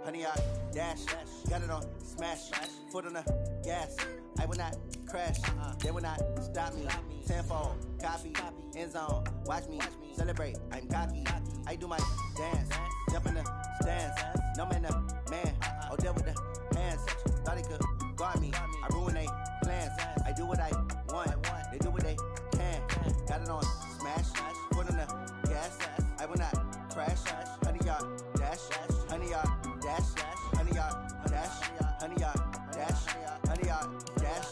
Honey, I dash, got it on smash, foot on the gas. I will not crash, they will not stop me. Tenfold, copy, end zone, watch me celebrate. I'm cocky, I do my dance, jump in the stands. No man, man, oh deal with the hands. Thought he could guard me, I ruin they plans. I do what I want, they do what they can. Got it on smash, foot on the gas. I will not crash, honey, y'all dash, honey, y'all dash, honey, y'all dash, honey, y'all dash, honey, y'all dash,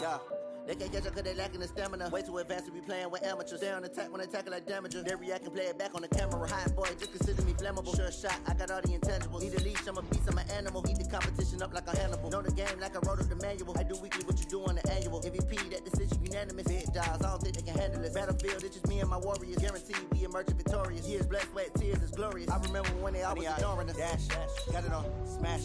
yeah. They can't catch up cause they lacking the stamina. Way too advanced to be playing with amateurs. Stay on attack when I tackle like damager. They react and play it back on the camera. Hot boy, just consider me flammable. Sure shot, I got all the intangibles. Need a leash, I'm a beast, I'm an animal. Eat the competition up like a Hannibal. Know the game like I wrote up the manual. I do weekly what you do on the annual. MVP, that decision unanimous. Big dials, I don't think they can handle it. Battlefield, it's just me and my warriors. Guaranteed we emerge victorious. Years, blood, sweat, tears, is glorious. I remember when they always ignoring us. Dash, got it on smash,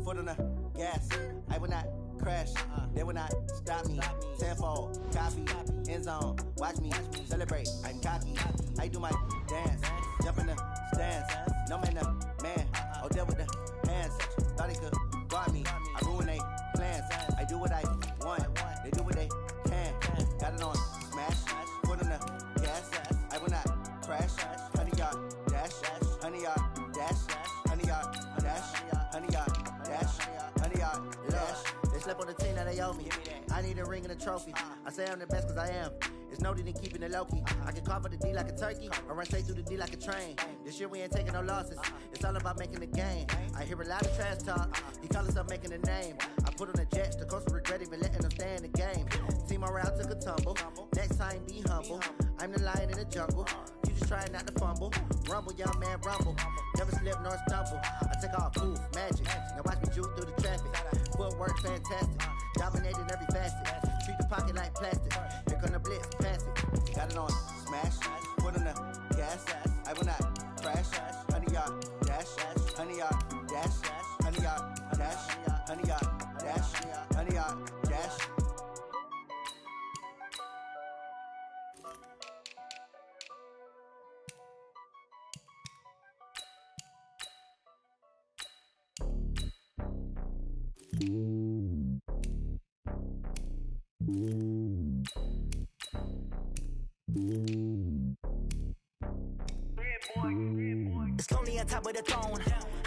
foot on the gas. I will not crash, they will not stop me. Tenfold, copy, end zone, watch me celebrate. I'm cocky, I do my dance, jump in the stands. No man, man, oh deal with the hands. Thought he could guard me, I ruin they plans. I do what I want, they do what they can. Got it on smash, foot on the gas. I will not crash, honey y'all dash, honey y'all dash, honey y'all dash, honey y'all dash, honey y'all dash. Slip on the team that they owe me. I need a ring and a trophy. I say I'm the best cause I am. It's no need in keeping it low-key. I can carve up the D like a turkey or run straight through the D like a train. This year we ain't taking no losses. It's all about making the game. I hear a lot of trash talk. He call himself making a name. I put on the Jets. The coach will regret even letting them stay in the game. Team morale took a tumble. Next time be humble. I'm the lion in the jungle. You just trying not to fumble. Rumble, young man, rumble. Never slip nor stumble. I take off, move, magic. Now watch me juke through the traffic. Footwork fantastic. Dominating every facet. Treat the pocket like plastic. Here come the blitz, pass it. Got it on smash. Foot on the gas. I will not crash. Honey y'all dash. Honey y'all dash. Honey y'all dash. Honey y'all dash. Honey y'all dash. It's lonely on top of the throne.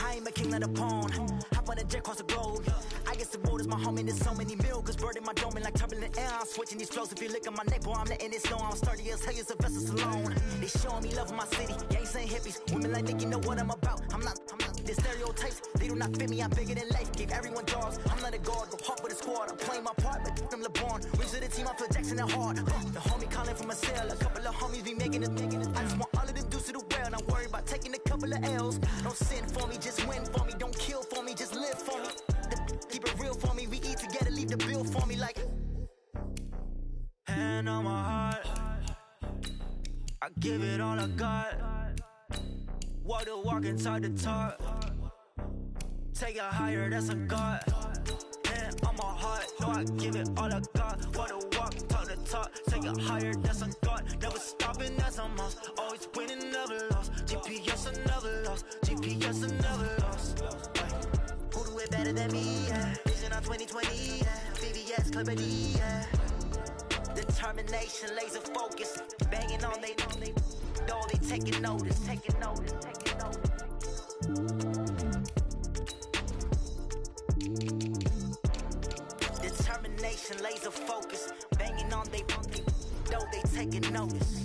I ain't a king, not a pawn. Hop on a jet across the globe. I guess the road is my home and there's so many milkers birding my dome and like turbulent air. I'm switching these flows. If you look at my neck, boy, I'm letting it slow. I'm sturdy as hell, a vessel alone. They showing me love in my city. Gangs ain't hippies. Women like think you know what I'm about. I'm not. The stereotypes, they do not fit me. I'm bigger than life. Gave everyone jobs. I'm not a guard. Go hard with a squad. I'm playing my part, but them LeBron. Rings to the team. I feel Jackson and hard. The homie calling from a cell. A couple of homies be making it. I just want all of them dudes to do well. Not worry about taking a couple of L's. Don't sin for me, just win for me. Don't kill for me, just live for me. Keep it real for me. We eat together, leave the bill for me like. Hand on my heart, I give it all I got. Walk the walk inside the talk. Take it higher, that's a God. Hand on my heart, no, I give it all I got. Walk the walk, talk the talk. Take it higher, that's a God. Never stopping, that's a must. Always winning, never lost. GPS, I never lost. GPS, I never lost. Who do it better than me? Yeah. Vision on 2020. Yeah. VVS, Clippity. Yeah. Determination, laser focus. Banging on they door, they taking notice. Determination, laser focus. Banging on they door, they taking notice.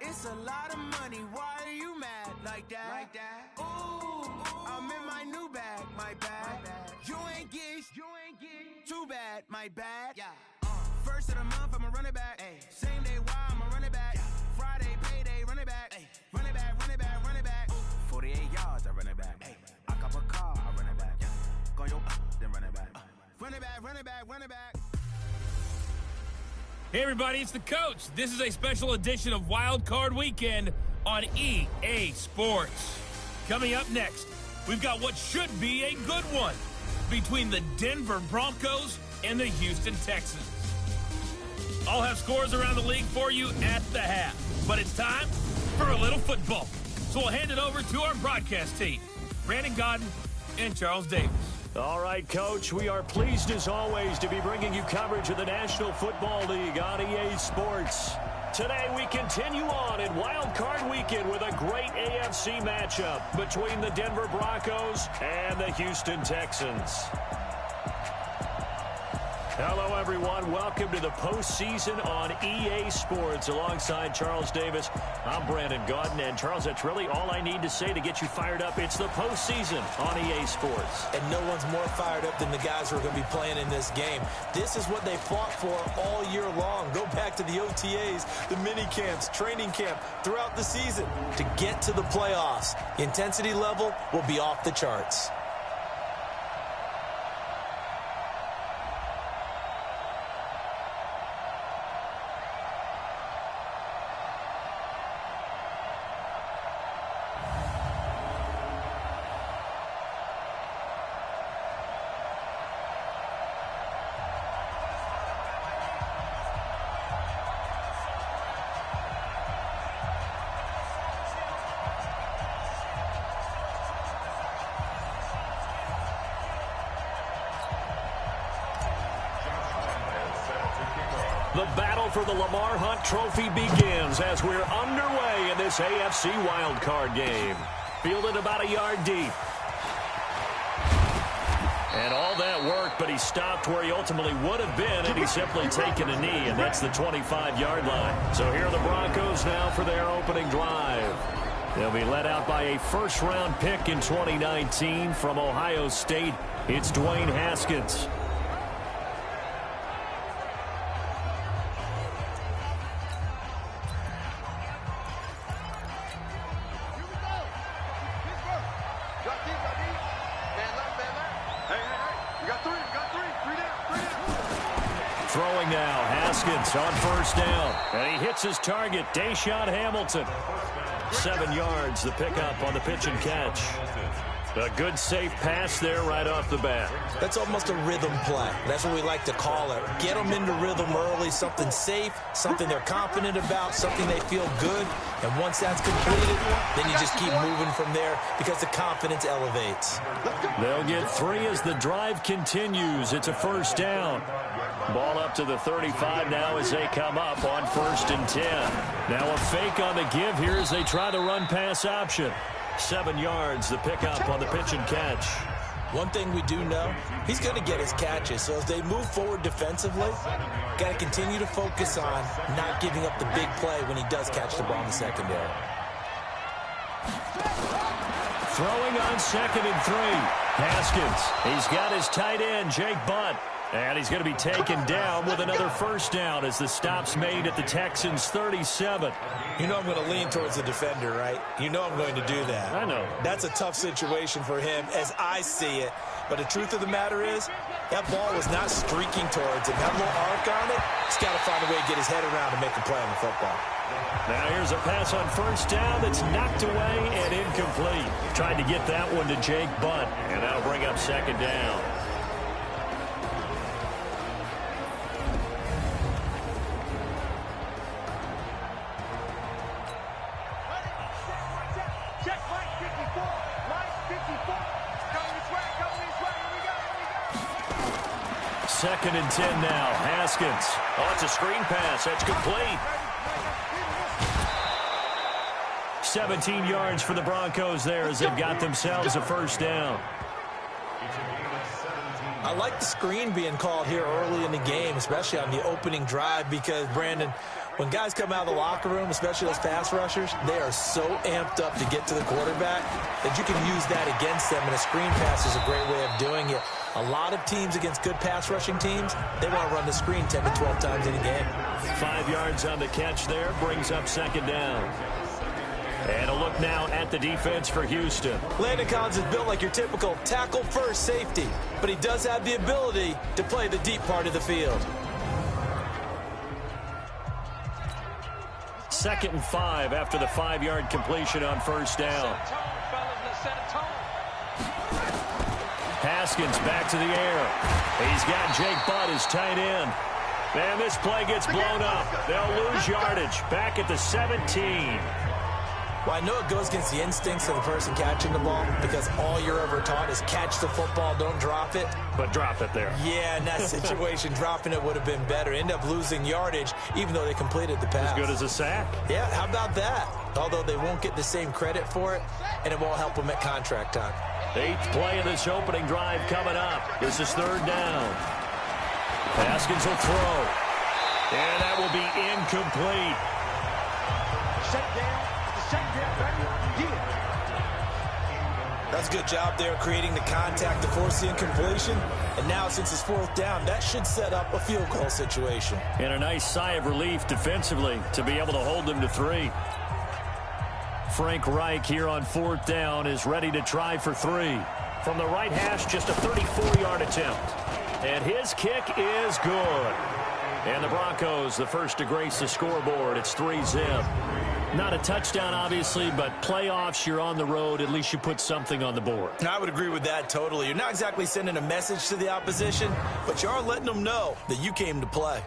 It's a lot of money, why are you mad like that? Ooh, I'm in my new bag, my bad. You ain't get too bad, my bad. Yeah. First of the month, I'ma run it back. Same day, why I'ma run it back. Friday, payday, run it back. Run it back, run it back, run it back. 48 yards, I run it back. I cop a car, I run it back. Go yo, then Run it back. Hey everybody, it's the coach. This is a special edition of Wildcard Weekend on EA Sports. Coming up next, we've got what should be a good one between the Denver Broncos and the Houston Texans. I'll have scores around the league for you at the half, but it's time for a little football. So we'll hand it over to our broadcast team, Brandon Godden and Charles Davis. All right, Coach, we are pleased as always to be bringing you coverage of the National Football League on EA Sports. Today we continue on in Wild Card Weekend with a great AFC matchup between the Denver Broncos and the Houston Texans. Hello, everyone. Welcome to the postseason on EA Sports. Alongside Charles Davis, I'm Brandon Godden. And, Charles, that's really all I need to say to get you fired up. It's the postseason on EA Sports. And no one's more fired up than the guys who are going to be playing in this game. This is what they fought for all year long. Go back to the OTAs, the mini camps, training camp, throughout the season to get to the playoffs. The intensity level will be off the charts. The battle for the Lamar Hunt Trophy begins as we're underway in this AFC wildcard game. Fielded about a yard deep. And all that worked, but he stopped where he ultimately would have been, and he's simply taken a knee, and that's the 25-yard line. So here are the Broncos now for their opening drive. They'll be led out by a first-round pick in 2019 from Ohio State. It's Dwayne Haskins. Throwing now, Haskins on first down. And he hits his target, Deshaun Hamilton. 7 yards, the pickup on the pitch and catch. A good safe pass there right off the bat. That's almost a rhythm play. That's what we like to call it. Get them into rhythm early, something safe, something they're confident about, something they feel good. And once that's completed, then you just keep moving from there because the confidence elevates. They'll get 3 as the drive continues. It's a first down. Ball up to the 35 now as they come up on 1st and 10. Now a fake on the give here as they try the run-pass option. 7 yards, the pickup on the pitch and catch. One thing we do know, he's going to get his catches. So as they move forward defensively, got to continue to focus on not giving up the big play when he does catch the ball in the secondary. Throwing on 2nd and 3. Haskins, he's got his tight end, Jake Butt. And he's going to be taken down with another first down as the stop's made at the Texans' 37. You know I'm going to lean towards the defender, right? You know I'm going to do that. I know. That's a tough situation for him as I see it. But the truth of the matter is, that ball was not streaking towards him. That little arc on it, he's got to find a way to get his head around and make a play on the football. Now here's a pass on first down that's knocked away and incomplete. Tried to get that one to Jake Butt, and that'll bring up 2nd down. Second and 10 now. Haskins. Oh, it's a screen pass. That's complete. 17 yards for the Broncos there as they've got themselves a first down. I like the screen being called here early in the game, especially on the opening drive, because, Brandon, when guys come out of the locker room, especially those pass rushers, they are so amped up to get to the quarterback that you can use that against them, and a screen pass is a great way of doing it. A lot of teams against good pass rushing teams, they want to run the screen 10 to 12 times in a game. 5 yards on the catch there, brings up 2nd down. And a look now at the defense for Houston. Landon Collins is built like your typical tackle-first safety, but he does have the ability to play the deep part of the field. 2nd and 5 after the 5-yard completion on first down. Haskins back to the air. He's got Jake Butt as tight end. And this play gets blown up. They'll lose yardage. Back at the 17. Well, I know it goes against the instincts of the person catching the ball because all you're ever taught is catch the football, don't drop it. But drop it there. Yeah, in that situation, dropping it would have been better. End up losing yardage, even though they completed the pass. As good as a sack. Yeah, how about that? Although they won't get the same credit for it, and it won't help them at contract time. 8th play of this opening drive coming up. This is 3rd down. Haskins will throw. And that will be incomplete. Set down. That's a good job there creating the contact to force the incompletion. And now since it's 4th down, that should set up a field goal situation. And a nice sigh of relief defensively to be able to hold them to 3. Frank Reich here on 4th down is ready to try for 3. From the right hash, just a 34-yard attempt. And his kick is good. And the Broncos, the first to grace the scoreboard. It's 3-zip. Not a touchdown, obviously, but playoffs, you're on the road. At least you put something on the board. I would agree with that totally. You're not exactly sending a message to the opposition, but you are letting them know that you came to play.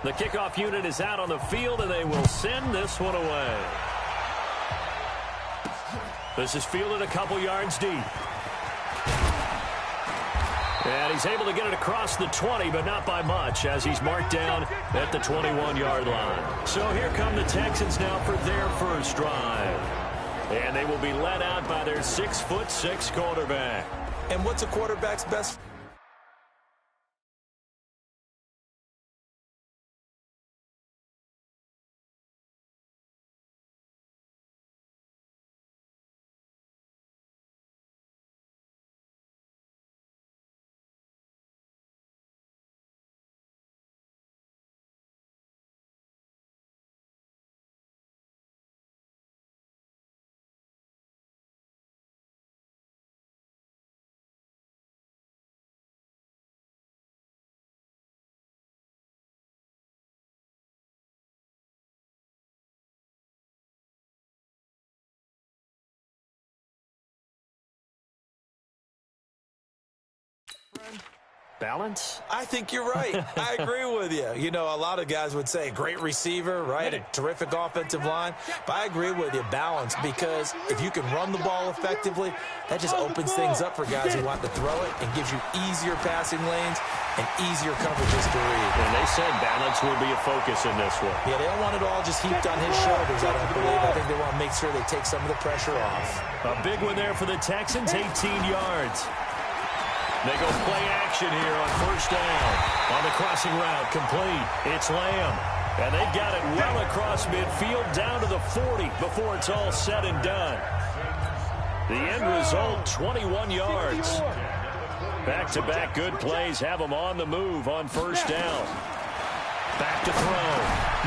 The kickoff unit is out on the field, and they will send this one away. This is fielded a couple yards deep. And he's able to get it across the 20, but not by much, as he's marked down at the 21-yard line. So here come the Texans now for their first drive. And they will be led out by their 6'6" quarterback. And what's a quarterback's best? Balance? I think you're right. I agree with you. You know, a lot of guys would say great receiver, right? A terrific offensive line. But I agree with you, balance, because if you can run the ball effectively, that just opens things up for guys who want to throw it and gives you easier passing lanes and easier coverages to read. And they said balance will be a focus in this one. Yeah, they don't want it all just heaped on his shoulders, I don't believe. I think they want to make sure they take some of the pressure off. A big one there for the Texans, 18 yards. They go play action here on first down. On the crossing route, complete. It's Lamb. And they've got it well across midfield, down to the 40 before it's all said and done. The end result, 21 yards. Back-to-back good plays have them on the move on first down. Back to throw.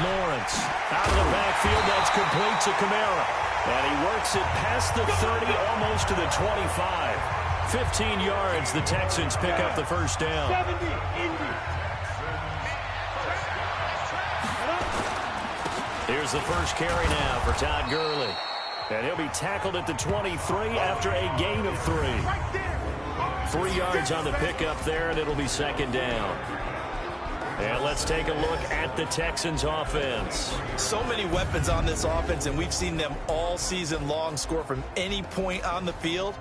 Lawrence out of the backfield. That's complete to Kamara. And he works it past the 30, almost to the 25. 15 yards, the Texans pick up the first down. Here's the first carry now for Todd Gurley. And he'll be tackled at the 23 after a gain of 3. 3 yards on the pickup there, and it'll be second down. And let's take a look at the Texans offense. So many weapons on this offense, and we've seen them all season long score from any point on the field.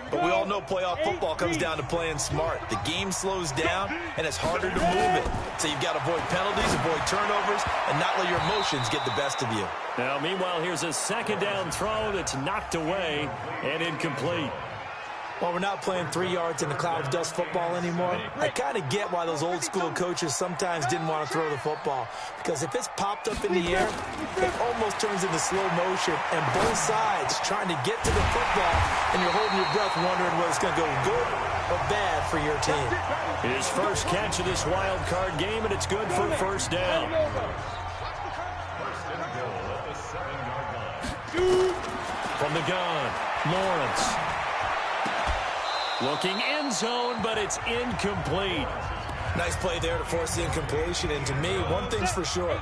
But we all know playoff football comes down to playing smart. The game slows down, and it's harder to move it. So you've got to avoid penalties, avoid turnovers, and not let your emotions get the best of you. Now, meanwhile, here's a second down throw that's knocked away and incomplete. Well, we're not playing 3 yards in the cloud of dust football anymore. I kind of get why those old school coaches sometimes didn't want to throw the football. Because if it's popped up in the air, it almost turns into slow motion. And both sides trying to get to the football, and you're holding your breath wondering whether it's going to go good but bad for your team. His first catch of this wild card game, and it's good for a first down. From the gun, Lawrence. Looking end zone, but it's incomplete. Nice play there to force the incompletion. And to me, one thing's for sure.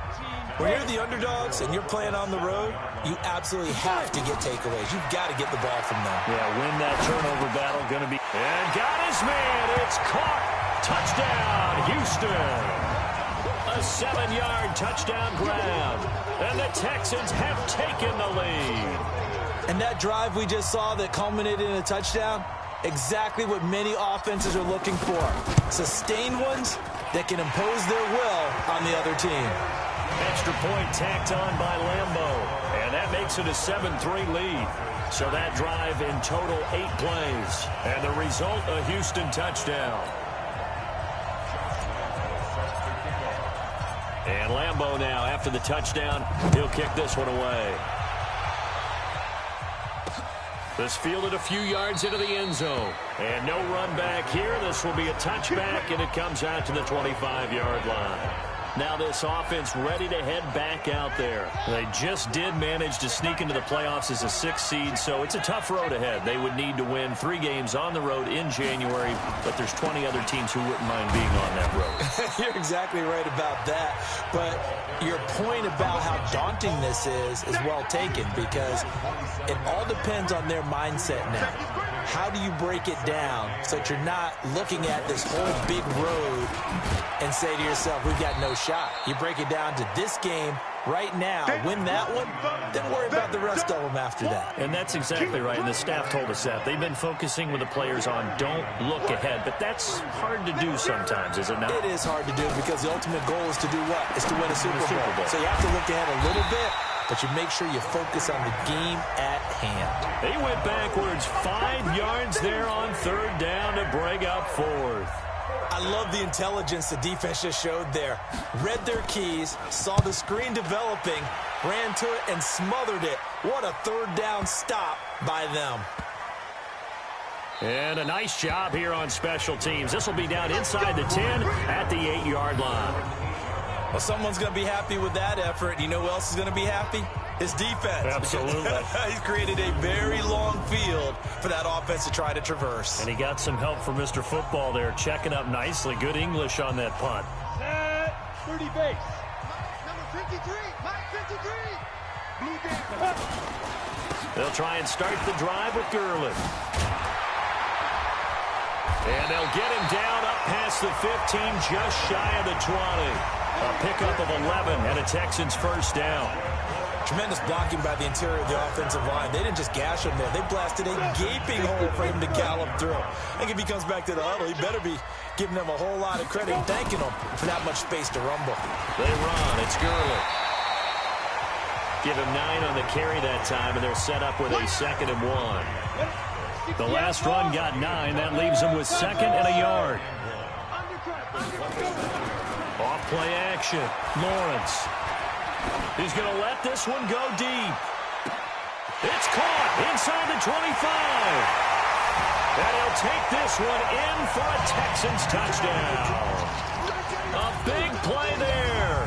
When you're the underdogs and you're playing on the road, you absolutely have to get takeaways. You've got to get the ball from them. Yeah, win that turnover battle. Going to be... And got his man. It's caught. Touchdown, Houston. A 7-yard touchdown grab. And the Texans have taken the lead. And that drive we just saw that culminated in a touchdown, exactly what many offenses are looking for. Sustained ones that can impose their will on the other team. Extra point tacked on by Lambo. And that makes it a 7-3 lead. So that drive in total 8 plays. And the result, a Houston touchdown. And Lambo now, after the touchdown, he'll kick this one away. This fielded a few yards into the end zone. And no run back here. This will be a touchback, and it comes out to the 25-yard line. Now this offense ready to head back out there. They just did manage to sneak into the playoffs as a 6th seed, so it's a tough road ahead. They would need to win 3 games on the road in January, but there's 20 other teams who wouldn't mind being on that road. You're exactly right about that. But your point about how daunting this is well taken, because it all depends on their mindset now. How do you break it down so that you're not looking at this whole big road and say to yourself, we've got no shot? You break it down to this game right now, win that one, then worry about the rest of them after that. And that's exactly right, and the staff told us that. They've been focusing with the players on don't look ahead, but that's hard to do sometimes, is it not? It is hard to do because the ultimate goal is to do what? Is to win a Super Bowl. So you have to look ahead a little bit, but you make sure you focus on the game at hand. They went backwards 5 yards there on 3rd down to bring up 4th. I love the intelligence the defense just showed there. Read their keys, saw the screen developing, ran to it, and smothered it. What a 3rd down stop by them. And a nice job here on special teams. This will be down inside the 10 at the 8-yard line. Well, someone's going to be happy with that effort. You know who else is going to be happy? His defense. Absolutely. He's created a very long field for that offense to try to traverse. And he got some help from Mr. Football there, checking up nicely. Good English on that punt. Set, 30 base. Number 53, Mike 53. Blue game. They'll try and start the drive with Gurley. And they'll get him down up past the 15, just shy of the 20. A pickup of 11 and a Texans first down. Tremendous blocking by the interior of the offensive line. They didn't just gash him there. They blasted a gaping hole for him to gallop through. I think if he comes back to the huddle, he better be giving them a whole lot of credit and thanking them for that much space to rumble. They run. It's Gurley. Give him 9 on the carry that time, and they're set up with a 2nd and 1. The last run got 9. That leaves them with 2nd and a yard. Off play action. Lawrence. He's going to let this one go deep. It's caught inside the 25. And he'll take this one in for a Texans touchdown. A big play there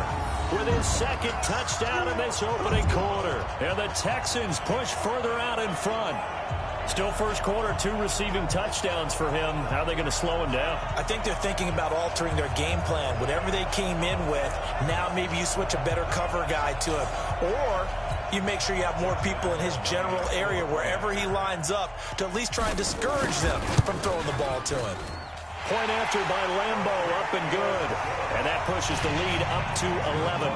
with his 2nd touchdown in this opening quarter. And the Texans push further out in front. Still first quarter, 2 receiving touchdowns for him. How are they going to slow him down? I think they're thinking about altering their game plan. Whatever they came in with, now maybe you switch a better cover guy to him. Or you make sure you have more people in his general area wherever he lines up to at least try and discourage them from throwing the ball to him. Point after by Lambo, up and good. And that pushes the lead up to 11.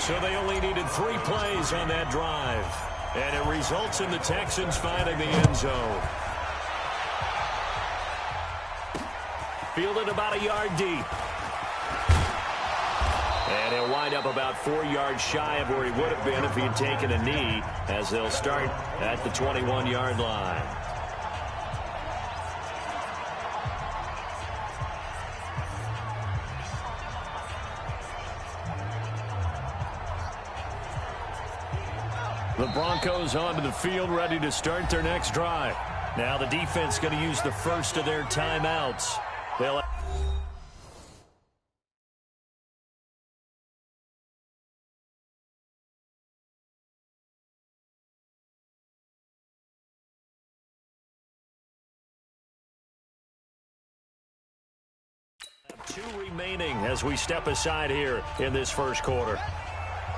So they only needed 3 plays on that drive. And it results in the Texans finding the end zone. Fielded about a yard deep. And he'll wind up about 4 yards shy of where he would have been if he had taken a knee, as they'll start at the 21-yard line. The Broncos onto the field, ready to start their next drive. Now the defense going to use the first of their timeouts. They'll have 2 remaining as we step aside here in this first quarter.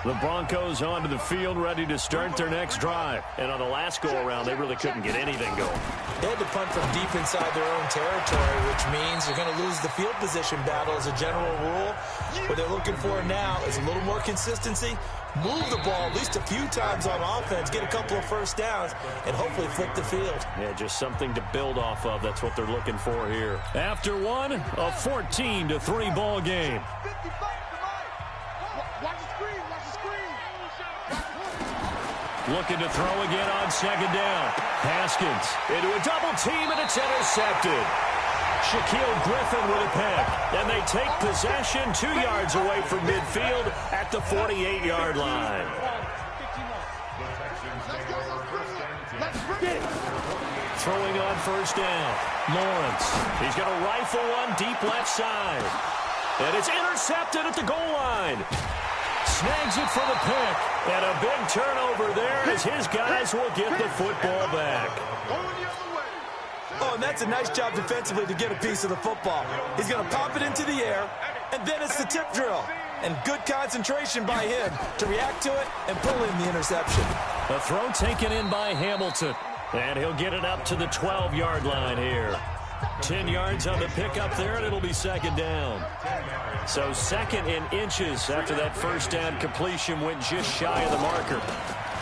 The Broncos onto the field, ready to start their next drive. And on the last go-around, they really couldn't get anything going. They had to punt from deep inside their own territory, which means they're going to lose the field position battle as a general rule. What they're looking for now is a little more consistency, move the ball at least a few times on offense, get a couple of first downs, and hopefully flip the field. Yeah, just something to build off of. That's what they're looking for here. After one, a 14-3 ball game. Looking to throw again on second down. Haskins into a double team, and it's intercepted. Shaquille Griffin with a pick. And they take possession 2 yards away from midfield at the 48-yard line. Throwing on first down. Lawrence. He's going to rifle one deep left side. And it's intercepted at the goal line. Snags it for the pick. And a big turnover there as his guys will get the football back. Oh, and that's a nice job defensively to get a piece of the football. He's going to pop it into the air, and then it's the tip drill. And good concentration by him to react to it and pull in the interception. A throw taken in by Hamilton. And he'll get it up to the 12-yard line here. 10 yards on the pickup there, and it'll be second down. So second in inches after that first down completion went just shy of the marker.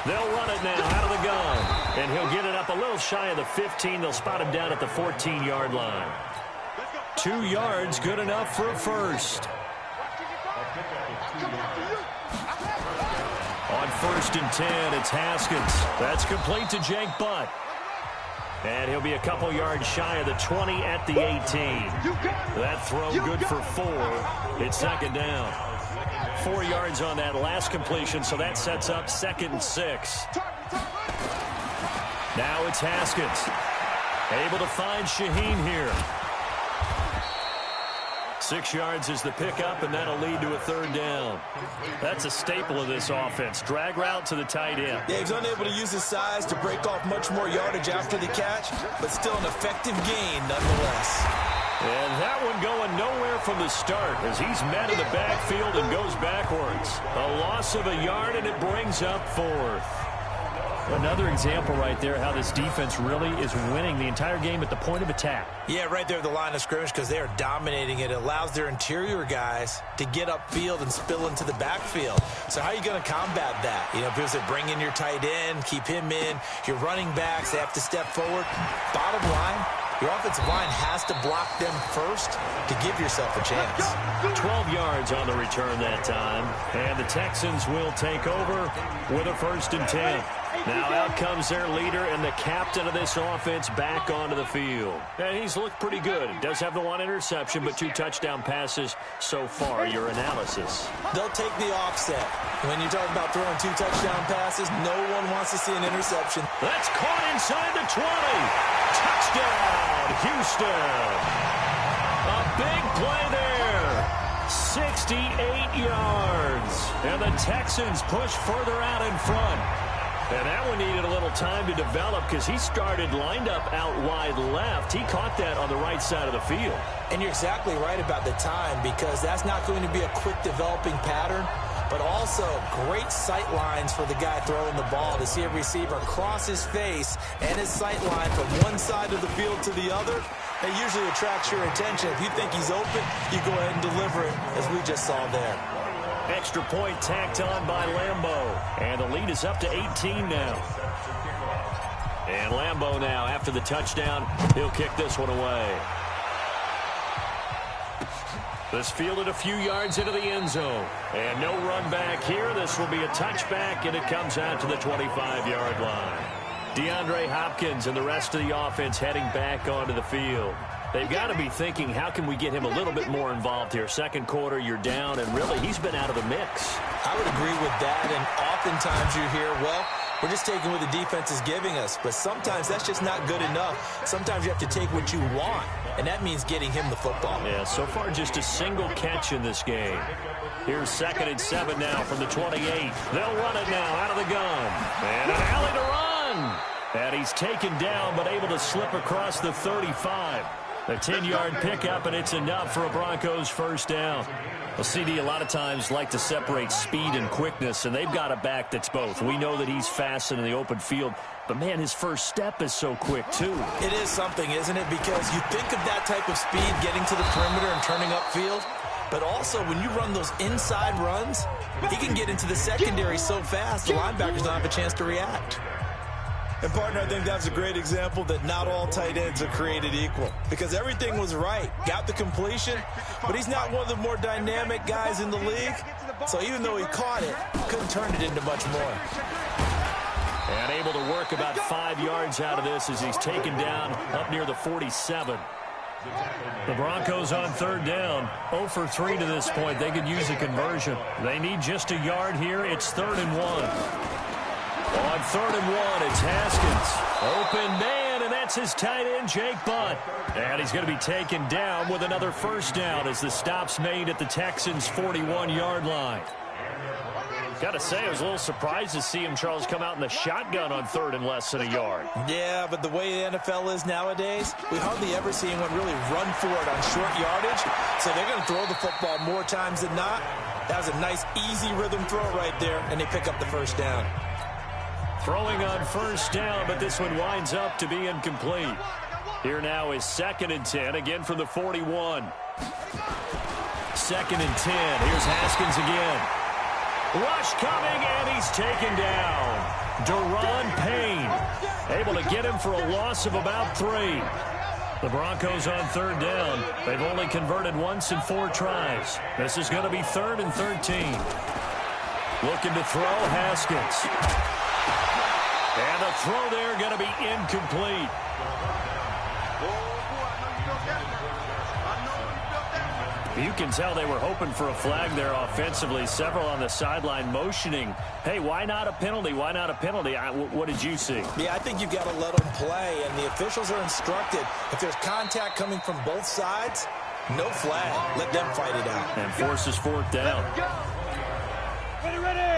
They'll run it now out of the gun. And he'll get it up a little shy of the 15. They'll spot him down at the 14-yard line. 2 yards, good enough for a first. On 1st and 10, it's Haskins. That's complete to Jake Butt. And he'll be a couple yards shy of the 20 at the 18. That throw good for 4. It's second down. 4 yards on that last completion, so that sets up 2nd and 6. Now it's Haskins. Able to find Shaheen here. 6 yards is the pickup, and that'll lead to a 3rd down. That's a staple of this offense. Drag route to the tight end. Yeah, he's unable to use his size to break off much more yardage after the catch, but still an effective gain nonetheless. And that one going nowhere from the start as he's met in the backfield and goes backwards. A loss of a yard, and it brings up 4th. Another example right there how this defense really is winning the entire game at the point of attack. Yeah, right there at the line of scrimmage because they are dominating it. It allows their interior guys to get upfield and spill into the backfield. So how are you going to combat that? You know, people say bring in your tight end, keep him in. Your running backs, they have to step forward. Bottom line, your offensive line has to block them first to give yourself a chance. 12 yards on the return that time. And the Texans will take over with a 1st and 10. Now out comes their leader and the captain of this offense back onto the field. And he's looked pretty good. Does have the 1 interception, but 2 touchdown passes so far. Your analysis? They'll take the offset. When you're talking about throwing 2 touchdown passes, no one wants to see an interception. That's caught inside the 20. Touchdown, Houston. A big play there. 68 yards. And the Texans push further out in front. And that one needed a little time to develop because he started lined up out wide left. He caught that on the right side of the field. And you're exactly right about the time because that's not going to be a quick developing pattern, but also great sight lines for the guy throwing the ball to see a receiver cross his face and his sight line from one side of the field to the other. It usually attracts your attention. If you think he's open, you go ahead and deliver it, as we just saw there. Extra point tacked on by Lambeau. And the lead is up to 18 now. And Lambeau now, after the touchdown, he'll kick this one away. This fielded a few yards into the end zone. And no run back here. This will be a touchback, and it comes out to the 25-yard line. DeAndre Hopkins and the rest of the offense heading back onto the field. They've got to be thinking, how can we get him a little bit more involved here? Second quarter, you're down, and really, he's been out of the mix. I would agree with that, and oftentimes you hear, well, we're just taking what the defense is giving us. But sometimes that's just not good enough. Sometimes you have to take what you want, and that means getting him the football. Yeah, so far just a single catch in this game. Here's 2nd and 7 now from the 28. They'll run it now out of the gun. And an alley to run. And he's taken down, but able to slip across the 35. A 10-yard pickup, and it's enough for a Broncos first down. Well, CD a lot of times like to separate speed and quickness, and they've got a back that's both. We know that he's fast in the open field, but, man, his first step is so quick, too. It is something, isn't it? Because you think of that type of speed getting to the perimeter and turning upfield, but also when you run those inside runs, he can get into the secondary so fast the linebackers don't have a chance to react. And, partner, I think that's a great example that not all tight ends are created equal. Because everything was right. Got the completion, but he's not one of the more dynamic guys in the league. So even though he caught it, couldn't turn it into much more. And able to work about 5 yards out of this as he's taken down up near the 47. The Broncos on 3rd down. 0 for 3 to this point. They could use a conversion. They need just a yard here. It's 3rd and 1. On 3rd and 1, it's Haskins. Open man, and that's his tight end, Jake Butt. And he's going to be taken down with another first down as the stop's made at the Texans' 41-yard line. Got to say, I was a little surprised to see him, Charles, come out in the shotgun on 3rd and less than a yard. Yeah, but the way the NFL is nowadays, we hardly ever see anyone really run for it on short yardage. So they're going to throw the football more times than not. That was a nice, easy rhythm throw right there, and they pick up the first down. Throwing on first down, but this one winds up to be incomplete. Here now is 2nd and 10, again from the 41. 2nd and 10. Here's Haskins again. Rush coming, and he's taken down. Deron Payne able to get him for a loss of about 3. The Broncos on 3rd down. They've only converted once in 4 tries. This is going to be 3rd and 13. Looking to throw, Haskins. And the throw there going to be incomplete. You can tell they were hoping for a flag there offensively. Several on the sideline motioning, hey, why not a penalty? Why not a penalty? What did you see? Yeah, I think you've got to let them play, and the officials are instructed. If there's contact coming from both sides, no flag. Let them fight it out. And forces 4th down.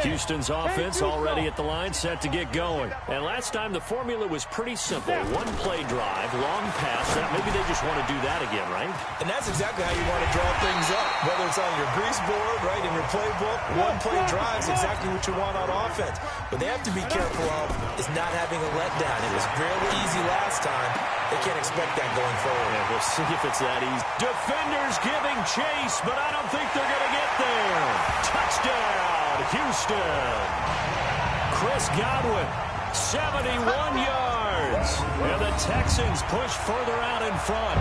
Houston's offense already at the line, set to get going. And last time the formula was pretty simple. 1-play drive, long pass. Maybe they just want to do that again, right? And that's exactly how you want to draw things up. Whether it's on your grease board, right, in your playbook, 1-play drive is exactly what you want on offense. But they have to be careful of is not having a letdown. It was fairly easy last time. They can't expect that going forward. Yeah, we'll see if it's that easy. Defenders giving chase, but I don't think they're going to get there. Touchdown, Houston. Chris Godwin, 71 yards. And the Texans push further out in front.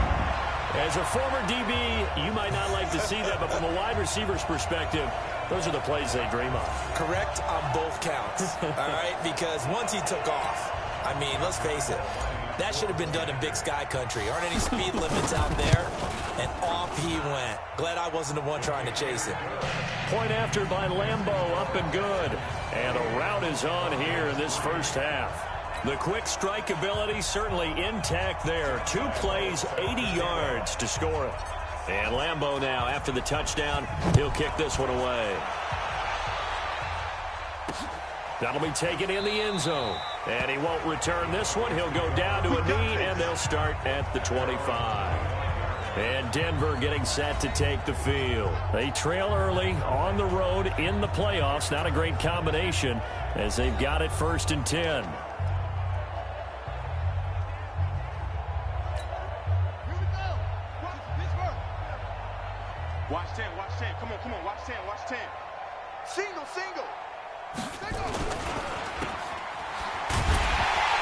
As a former DB, you might not like to see that, but from a wide receiver's perspective, those are the plays they dream of. Correct on both counts, all right? Because once he took off, I mean, let's face it, that should have been done in Big Sky country. Aren't any speed limits out there? And off he went. Glad I wasn't the one trying to chase him. Point after by Lambeau, up and good. And a rout is on here in this first half. The quick strike ability certainly intact there. 2 plays, 80 yards to score it. And Lambeau now, after the touchdown, he'll kick this one away. That'll be taken in the end zone. And he won't return this one. He'll go down to a knee, and they'll start at the 25. And Denver getting set to take the field. They trail early on the road in the playoffs. Not a great combination as they've got it 1st and 10. Watch 10, watch 10. Come on, watch 10, watch 10. Single.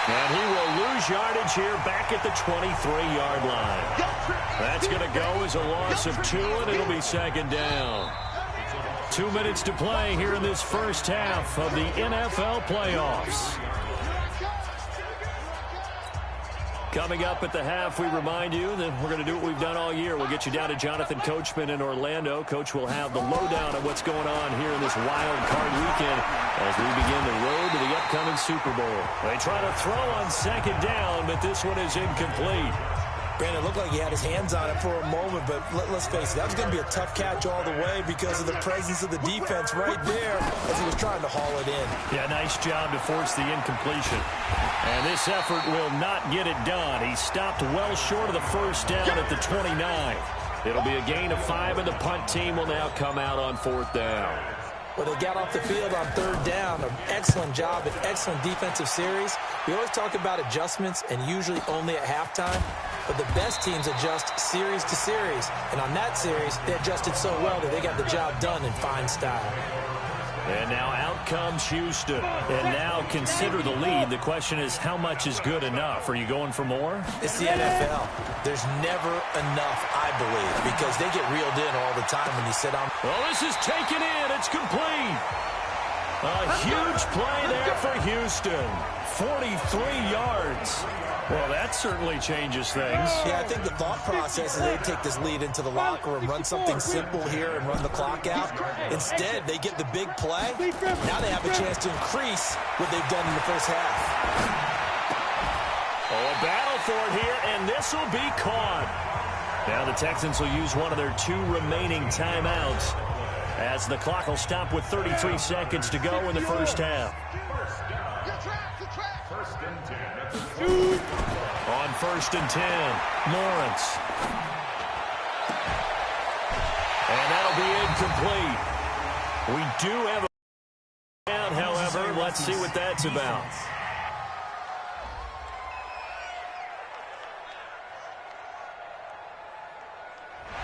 And he will lose yardage here back at the 23-yard line. That's going to go as a loss of 2, and it'll be 2nd down. 2 minutes to play here in this first half of the NFL playoffs. Coming up at the half, we remind you that we're going to do what we've done all year. We'll get you down to Jonathan Coachman in Orlando. Coach will have the lowdown of what's going on here in this wild card weekend as we begin the road to the upcoming Super Bowl. They try to throw on second down, but this one is incomplete. Brandon, it looked like he had his hands on it for a moment, but let's face it, that was going to be a tough catch all the way because of the presence of the defense right there as he was trying to haul it in. Yeah, nice job to force the incompletion. And this effort will not get it done. He stopped well short of the first down at the 29. It'll be a gain of 5, and the punt team will now come out on 4th down. Well, they got off the field on 3rd down. An excellent job, an excellent defensive series. We always talk about adjustments, and usually only at halftime. But the best teams adjust series to series. And on that series, they adjusted so well that they got the job done in fine style. And now out comes Houston. And now consider the lead. The question is, how much is good enough? Are you going for more? It's the NFL. There's never enough, I believe, because they get reeled in all the time when you sit on. Well, this is taken in. It's complete. A huge play there for Houston. 43 yards. Well, that certainly changes things. Yeah, I think the thought process is they take this lead into the locker room, run something simple here and run the clock out. Instead, they get the big play. Now they have a chance to increase what they've done in the first half. Oh, a battle for it here, and this will be caught. Now the Texans will use one of their 2 remaining timeouts as the clock will stop with 33 seconds to go in the first half. On 1st and 10, Lawrence. And that'll be incomplete. We do have a down, however. Let's see what that's about.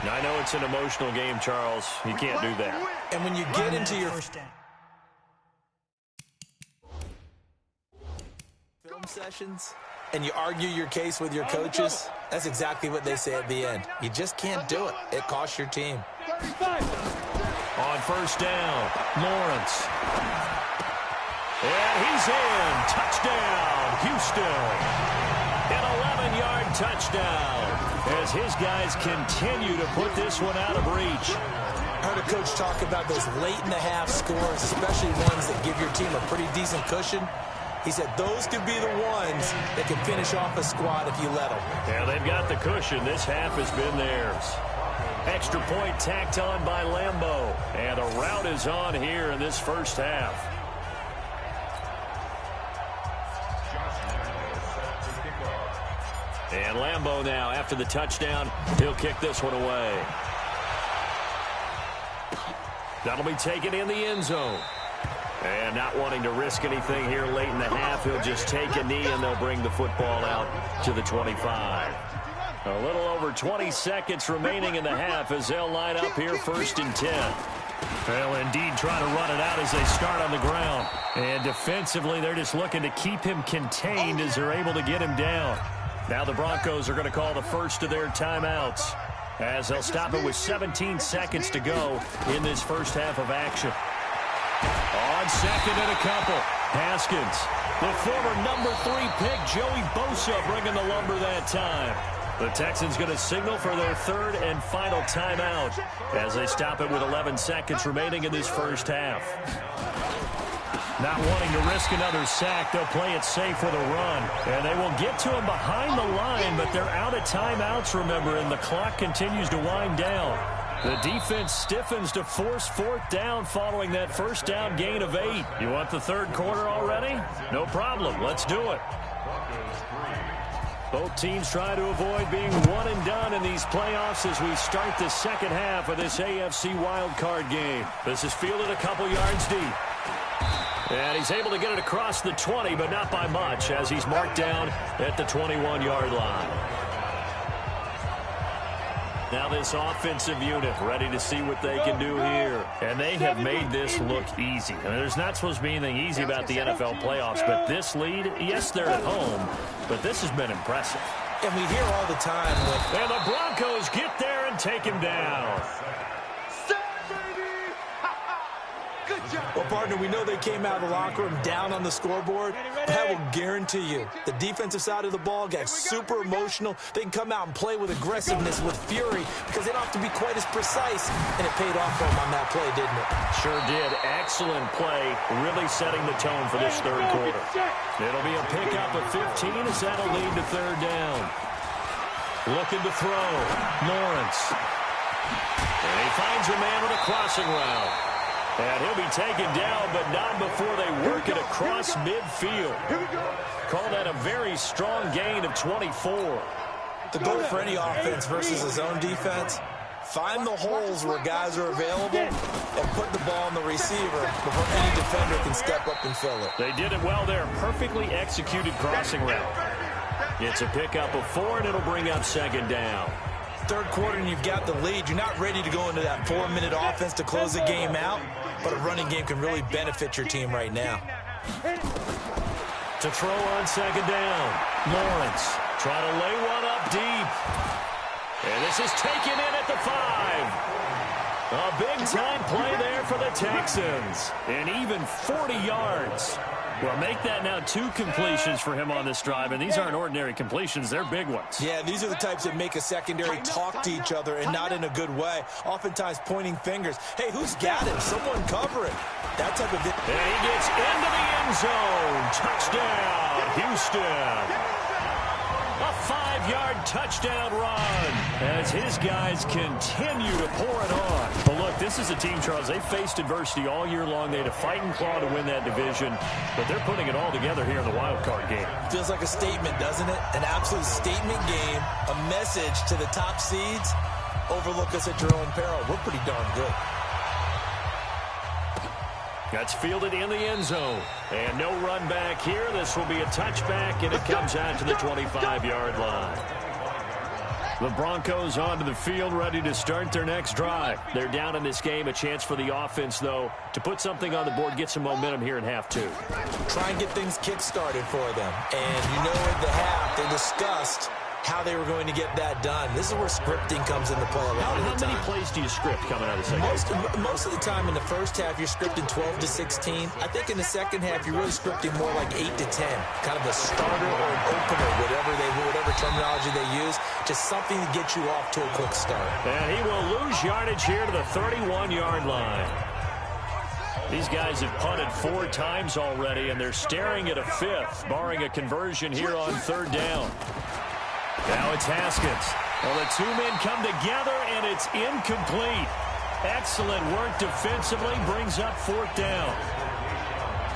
Now, I know it's an emotional game, Charles. You can't do that. And when you get into your film sessions and you argue your case with your coaches, that's exactly what they say at the end. You just can't do it. It costs your team. On 1st down, Lawrence. And he's in. Touchdown, Houston. An 11-yard touchdown as his guys continue to put this one out of reach. I heard a coach talk about those late-in-the-half scores, especially ones that give your team a pretty decent cushion. He said those could be the ones that can finish off a squad if you let them. Yeah, they've got the cushion. This half has been theirs. Extra point tacked on by Lambeau. And a rout is on here in this first half. And Lambeau now, after the touchdown, he'll kick this one away. That'll be taken in the end zone. And not wanting to risk anything here late in the half, he'll just take a knee and they'll bring the football out to the 25. A little over 20 seconds remaining in the half as they'll line up here 1st and 10. They'll indeed try to run it out as they start on the ground. And defensively, they're just looking to keep him contained as they're able to get him down. Now the Broncos are going to call the first of their timeouts as they'll stop it with 17 seconds to go in this first half of action. On 2nd and a couple, Haskins. The former number 3 pick, Joey Bosa, bringing the lumber that time. The Texans going to signal for their 3rd and final timeout as they stop it with 11 seconds remaining in this first half. Not wanting to risk another sack, they'll play it safe with a run. And they will get to him behind the line, but they're out of timeouts, remember, and the clock continues to wind down. The defense stiffens to force 4th down following that first down gain of 8. You want the 3rd quarter already? No problem. Let's do it. Both teams try to avoid being one and done in these playoffs as we start the second half of this AFC wildcard game. This is fielded a couple yards deep. And he's able to get it across the 20, but not by much as he's marked down at the 21-yard line. Now this offensive unit ready to see what they can do here. And they have made this look easy. I mean, there's not supposed to be anything easy about the NFL playoffs, but this lead, yes, they're at home, but this has been impressive. And we hear all the time with... And the Broncos get there and take him down. Well, partner, we know they came out of the locker room down on the scoreboard. But I will guarantee you, the defensive side of the ball got super emotional. They can come out and play with aggressiveness, with fury, because they don't have to be quite as precise. And it paid off for them on that play, didn't it? Sure did. Excellent play, really setting the tone for this third quarter. It'll be a pickup of 15 as that'll lead to third down. Looking to throw. Lawrence. And he finds a man with a crossing route. And he'll be taken down, but not before they work it across midfield. Call that a very strong gain of 24. The goal for any offense versus a zone defense, find the holes where guys are available and put the ball on the receiver before any defender can step up and fill it. They did it well there. Perfectly executed crossing route. It's a pickup of 4, and it'll bring up second down. Third quarter, and you've got the lead. You're not ready to go into that 4-minute offense to close the game out, but a running game can really benefit your team right now. To throw on second down. Lawrence trying to lay one up deep. And this is taken in at the 5. A big-time play there for the Texans. And even 40 yards. Well, make that now 2 completions for him on this drive, and these aren't ordinary completions. They're big ones. Yeah, these are the types that make a secondary talk to each other, and not in a good way. Oftentimes pointing fingers. Hey, who's got him? Someone cover it. That type of... And he gets into the end zone. Touchdown, Houston. A 5-yard touchdown run as his guys continue to pour it on. But look, this is a team, Charles, they faced adversity all year long. They had to fight and claw to win that division, but they're putting it all together here in the wild card game. Feels like a statement, doesn't it? An absolute statement game, a message to the top seeds. Overlook us at your own peril. We're pretty darn good. That's fielded in the end zone. And no run back here. This will be a touchback, and it comes out to the 25-yard line. The Broncos onto the field, ready to start their next drive. They're down in this game. A chance for the offense, though, to put something on the board, get some momentum here in half 2. Try and get things kick-started for them. And you know at the half, they discussed how they were going to get that done. This is where scripting comes into play a lot of the time. How many plays do you script coming out of the second half? Most of the time in the first half, you're scripting 12 to 16. I think in the second half, you're really scripting more like 8 to 10. Kind of a starter or an opener, whatever terminology they use. Just something to get you off to a quick start. And he will lose yardage here to the 31-yard line. These guys have punted 4 times already, and they're staring at a 5th, barring a conversion here on third down. Now it's Haskins. Well, the 2 men come together, and it's incomplete. Excellent work defensively, brings up 4th down.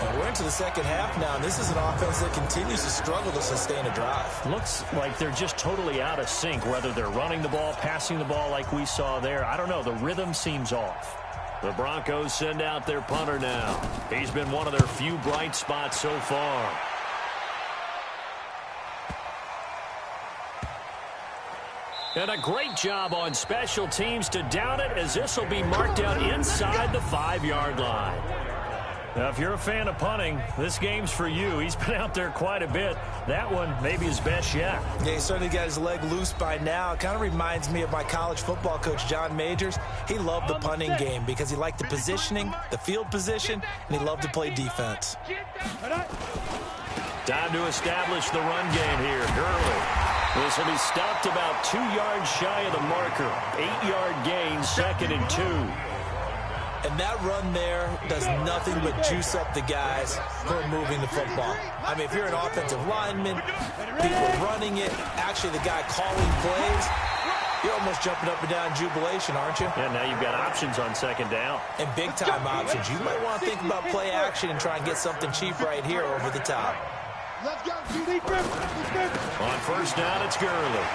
And we're into the second half now, and this is an offense that continues to struggle to sustain a drive. Looks like they're just totally out of sync, whether they're running the ball, passing the ball like we saw there. I don't know. The rhythm seems off. The Broncos send out their punter now. He's been one of their few bright spots so far. And a great job on special teams to down it, as this will be marked out inside the 5-yard line. Now, if you're a fan of punting, this game's for you. He's been out there quite a bit. That one maybe his best yet. Yeah, he certainly got his leg loose by now. It kind of reminds me of my college football coach, John Majors. He loved the punting game because he liked the positioning, the field position, and he loved to play defense. Time to establish the run game here. Gurley. This will be stopped about 2 yards shy of the marker. 8-yard gain, 2nd and 2. And that run there does nothing but juice up the guys who are moving the football. I mean, if you're an offensive lineman, people running it, actually the guy calling plays, you're almost jumping up and down in jubilation, aren't you? Yeah, now you've got options on second down. And big-time options. You might want to think about play action and try and get something cheap right here over the top. Let's go, On first down, it's Gurley.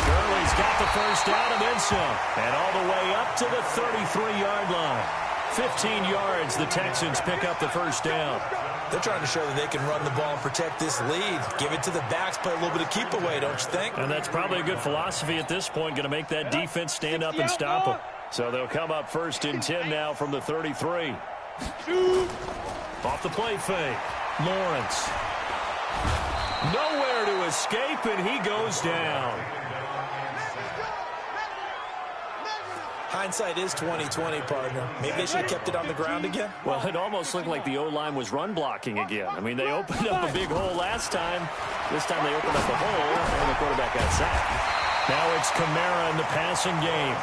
Gurley's got the first down and then some. And all the way up to the 33-yard line. 15 yards, the Texans pick up the first down. They're trying to show that they can run the ball and protect this lead. Give it to the backs, play a little bit of keep away, don't you think? And that's probably a good philosophy at this point, going to make that defense stand up and stop them. So they'll come up 1st and 10 now from the 33. Off the play fake. Lawrence. Nowhere to escape, and he goes down. Hindsight is 20/20, partner. Maybe they should have kept it on the ground again. Well, it almost looked like the O-line was run blocking again. I mean, they opened up a big hole last time. This time they opened up a hole, and the quarterback got sacked. Now it's Kamara in the passing game.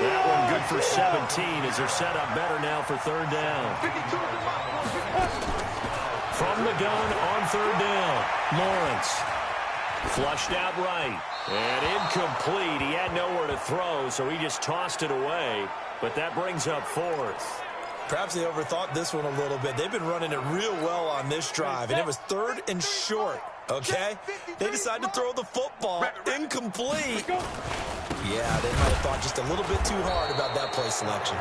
That one good for 17 as they're set up better now for third down. From the gun on third down, Lawrence. Flushed out right. And incomplete. He had nowhere to throw, so he just tossed it away. But that brings up fourth. Perhaps they overthought this one a little bit. They've been running it real well on this drive, and it was third and short, okay? They decided to throw the football. Incomplete. Yeah, they might have thought just a little bit too hard about that play selection.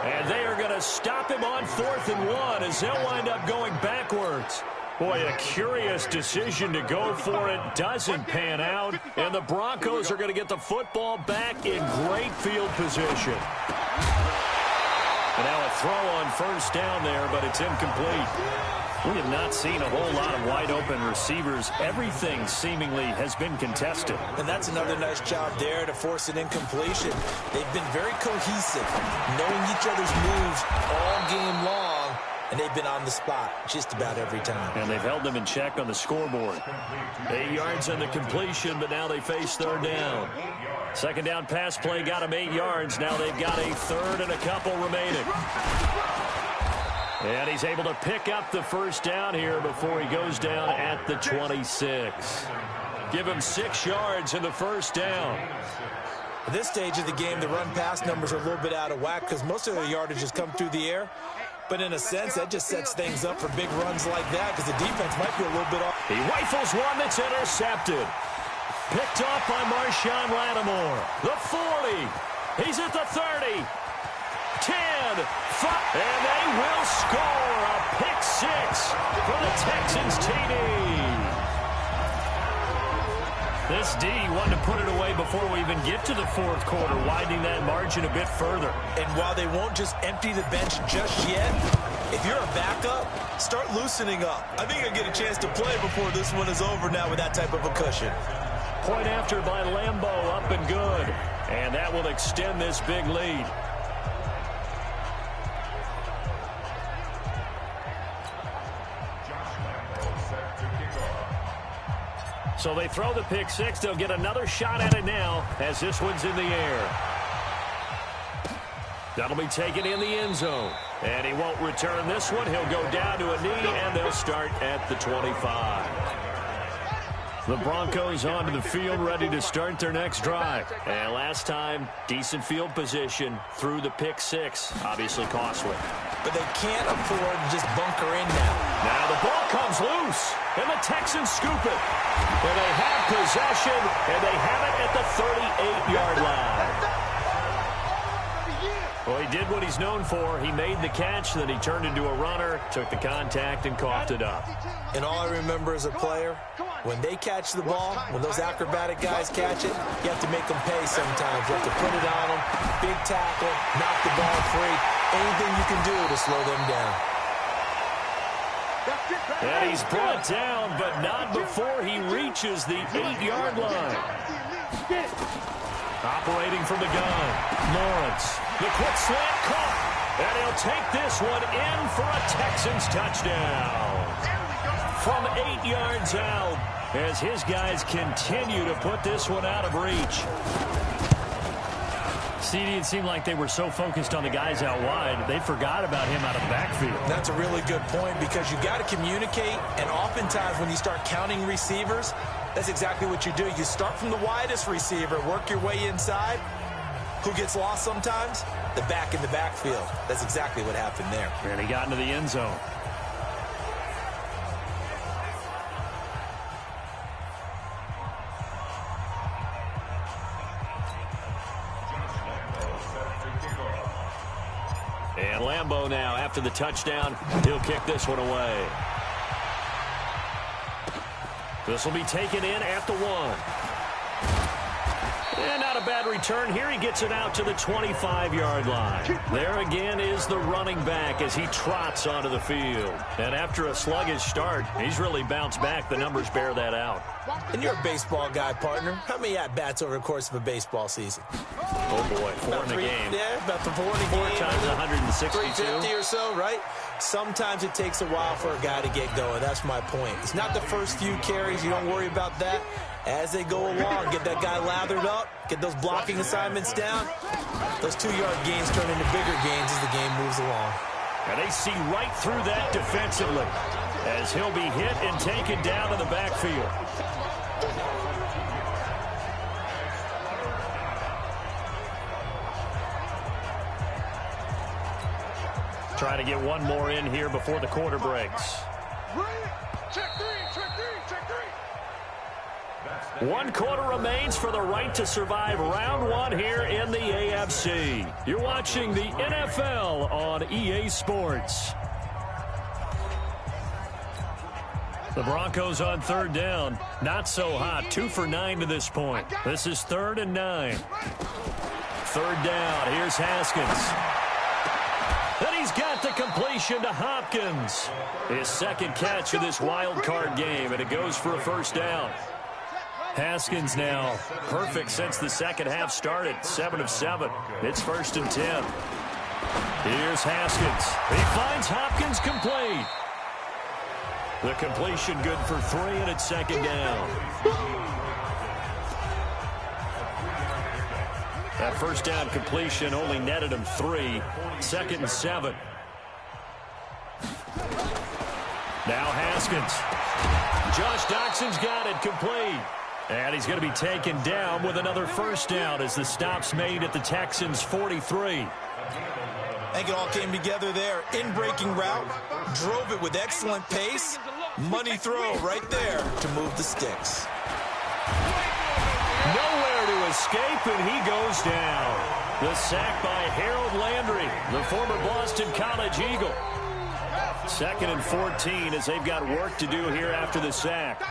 And they are going to stop him on 4th and 1 as they'll wind up going backwards. Boy, a curious decision to go for it. Doesn't pan out. And the Broncos are going to get the football back in great field position. And now a throw on first down there, but it's incomplete. We have not seen a whole lot of wide-open receivers. Everything seemingly has been contested. And that's another nice job there to force an incompletion. They've been very cohesive, knowing each other's moves all game long, and they've been on the spot just about every time. And they've held them in check on the scoreboard. 8 yards on the completion, but now they face third down. Second down pass play got them 8 yards. Now they've got a third and a couple remaining. And he's able to pick up the first down here before he goes down at the 26. Give him 6 yards in the first down. At this stage of the game, the run-pass numbers are a little bit out of whack because most of the yardage has come through the air. But in a sense, that just sets things up for big runs like that because the defense might be a little bit off. He rifles one that's intercepted. Picked off by Marshawn Lattimore. The 40. He's at the 30. 10. 5. And they will score a pick 6 for the Texans TD. This D wanted to put it away before we even get to the fourth quarter, widening that margin a bit further. And while they won't just empty the bench just yet, if you're a backup, start loosening up. I think you'll get a chance to play before this one is over now with that type of a cushion. Point after by Lambo, up and good. And that will extend this big lead. So they throw the pick 6. They'll get another shot at it now as this one's in the air. That'll be taken in the end zone. And he won't return this one. He'll go down to a knee, and they'll start at the 25. The Broncos onto the field, ready to start their next drive. And last time, decent field position through the pick 6. Obviously costly. But they can't afford to just bunker in now. Now the ball comes loose, and the Texans scoop it. And they have possession, and they have it at the 38-yard line. Well, he did what he's known for. He made the catch, then he turned into a runner, took the contact, and coughed it up. And all I remember as a player, when they catch the ball, when those acrobatic guys catch it, you have to make them pay sometimes. You have to put it on them, big tackle, knock the ball free. Anything you can do to slow them down. And he's brought down, but not before he reaches the 8-yard line. Operating from the gun, Lawrence. The quick slant caught. And he'll take this one in for a Texans touchdown. From 8 yards out, as his guys continue to put this one out of reach. CD, it seemed like they were so focused on the guys out wide, they forgot about him out of the backfield. That's a really good point because you got to communicate, and oftentimes when you start counting receivers, that's exactly what you do. You start from the widest receiver, work your way inside. Who gets lost sometimes? The back in the backfield. That's exactly what happened there. And he got into the end zone. And Lambo now, after the touchdown, he'll kick this one away. This will be taken in at the 1. And not a bad return here. He gets it out to the 25-yard line. There again is the running back as he trots onto the field. And after a sluggish start, he's really bounced back. The numbers bear that out. And you're a baseball guy, partner. How many at-bats over the course of a baseball season? Oh, boy. Four in a game. Yeah, about 4 in a game. 4 times 162. 350 or so, right? Sometimes it takes a while for a guy to get going. That's my point. It's not the first few carries. You don't worry about that. As they go along, get that guy lathered up, get those blocking assignments down. Those 2-yard gains turn into bigger gains as the game moves along. And they see right through that defensively as he'll be hit and taken down in the backfield. Trying to get one more in here before the quarter breaks. Check three. 1 quarter remains for the right to survive round 1 here in the AFC. You're watching the NFL on EA Sports. The Broncos on 3rd down. Not so hot. 2 for 9 to this point. This is 3rd and 9. 3rd down. Here's Haskins. And he's got the completion to Hopkins. His 2nd catch of this wild card game, and it goes for a 1st down. Haskins now perfect since the second half started. 7 of 7. It's 1st and 10. Here's Haskins. He finds Hopkins complete. The completion good for 3, and it's 2nd down. That 1st down completion only netted him 3. 2nd and 7. Now Haskins. Josh Doxson's got it complete. And he's going to be taken down with another 1st down as the stop's made at the Texans' 43. I think it all came together there. In-breaking route, drove it with excellent pace. Money throw right there to move the sticks. Nowhere to escape, and he goes down. The sack by Harold Landry, the former Boston College Eagle. 2nd and 14 as they've got work to do here after the sack.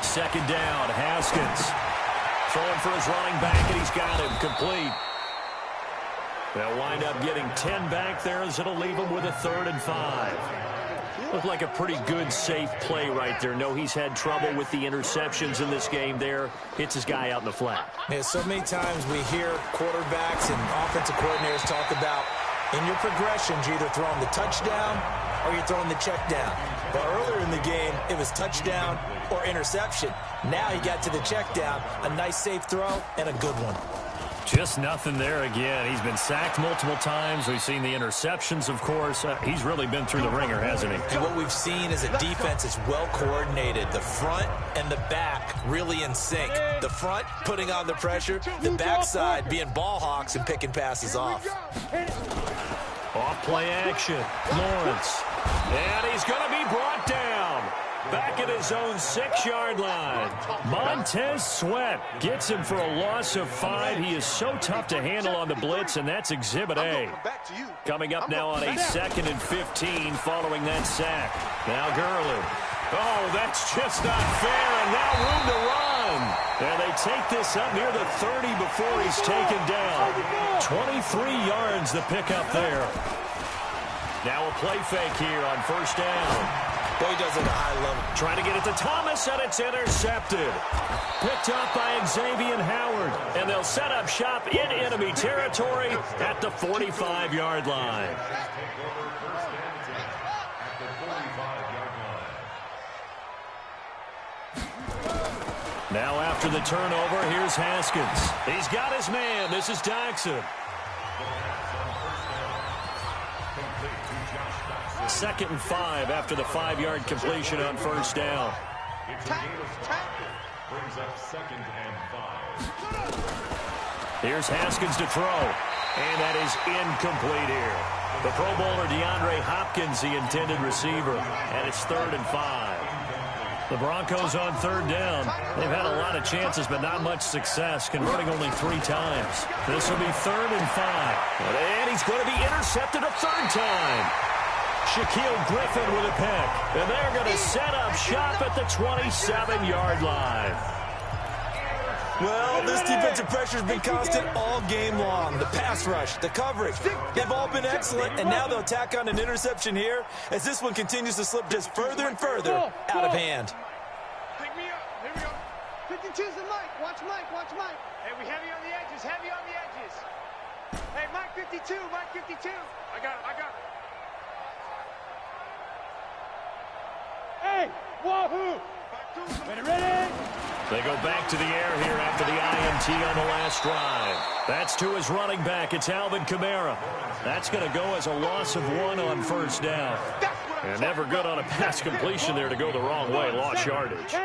2nd down, Haskins. Throwing for his running back, and he's got him complete. They'll wind up getting 10 back there as it'll leave him with a 3rd and 5. Looked like a pretty good, safe play right there. No, he's had trouble with the interceptions in this game there. Hits his guy out in the flat. Yeah, so many times we hear quarterbacks and offensive coordinators talk about in your progressions, you're either throwing the touchdown or you're throwing the check down. But earlier in the game, it was touchdown or interception. Now he got to the check down, a nice safe throw, and a good one. Just nothing there again. He's been sacked multiple times. We've seen the interceptions, of course. He's really been through the ringer, hasn't he? And what we've seen is a defense is well coordinated. The front and the back really in sync. The front putting on the pressure, the backside being ball hawks and picking passes off. Off play action. Lawrence. And he's going to be brought down. Back at his own 6-yard line. Montez Sweat gets him for a loss of 5. He is so tough to handle on the blitz, and that's Exhibit A. Coming up now on a 2nd and 15 following that sack. Now Gurley. Oh, that's just not fair, and now room to run. And they take this up near the 30 before he's taken down. 23 yards the pickup there. Now a play fake here on 1st down. Boy, he does it at a high level. Trying to get it to Thomas, and it's intercepted. Picked up by Xavier Howard. And they'll set up shop in enemy territory at the 45-yard line. Now after the turnover, here's Haskins. He's got his man. This is Doxson. 2nd and 5 after the 5-yard completion on 1st down. Here's Haskins to throw. And that is incomplete here. The Pro Bowler DeAndre Hopkins, the intended receiver. And it's 3rd and 5. The Broncos on 3rd down. They've had a lot of chances, but not much success, converting only 3 times. This will be 3rd and 5. And he's going to be intercepted a 3rd time. Shaquille Griffin with a pick. And they're going to set up shop at the 27-yard line. Well, this defensive pressure has been constant all game long. The pass rush, the coverage, they've all been excellent, and now they'll tack on an interception here as this one continues to slip just further and further out of hand. Pick me up. Here we go. 52's the Mike. Watch Mike. Watch Mike. Hey, we heavy on the edges. Heavy on the edges. Hey, Mike 52. Mike 52. I got him. I got him. Hey, wahoo! Ready? They go back to the air here after the INT on the last drive. That's to his running back. It's Alvin Kamara. That's going to go as a loss of 1 on first down. And never good on a pass completion there to go the wrong way. Lost yardage.